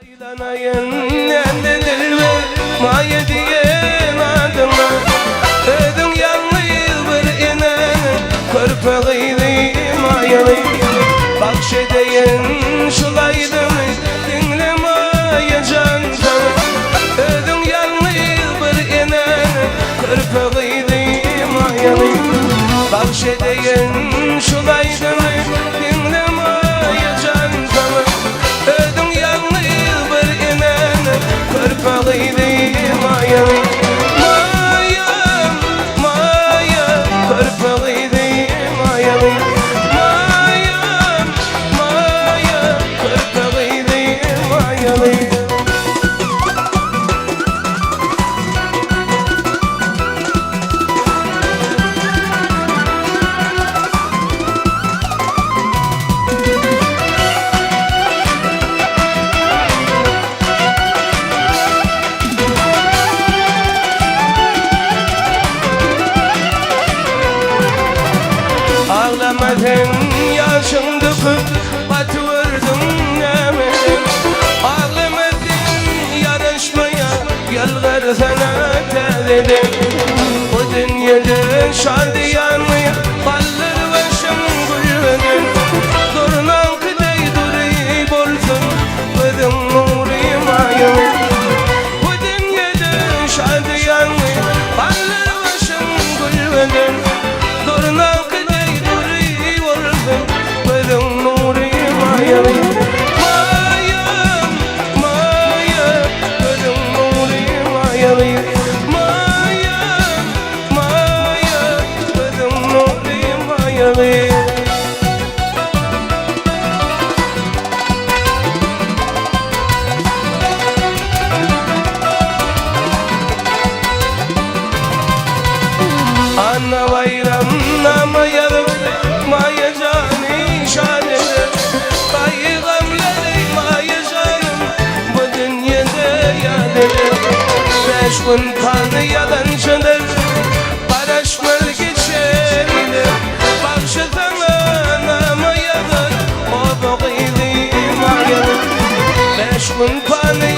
Aylanayın nendedir ve maya diyen adına ödün yalnız bir inen körpeğiydi mayalı bakşedeyin şulaydı dinlemeye candan ödün yalnız bir inen körpeğiydi mayalı bakşedeyin şulaydı dinlemeye candan ödün yalnız körpeğiydi mayalı Maya, maya, körpeğiydi mayalı Maya, maya, körpeğiydi mayalı Ağlamadın yaşın döküp batıvırdın nemedim Ağlamadın yarışmaya yalvar sana dedim Bu dünyada şadiyanmaya kalır başım gülmedin Durnan kıday durayıp olsun Ödüm nuri mayalı Bu dünyada şadiyanmaya kalır başım gülmedin Durnan Maya, maya, ödüm nuri mayalı Maya, maya, ödüm nuri mayalı Anna bayram namayalı Maya cani şadedir Beş gün kanı yalancıdır Barışmır geçeridir Bakşıdan anamayadır O boğuydu mayalı Beş gün kanı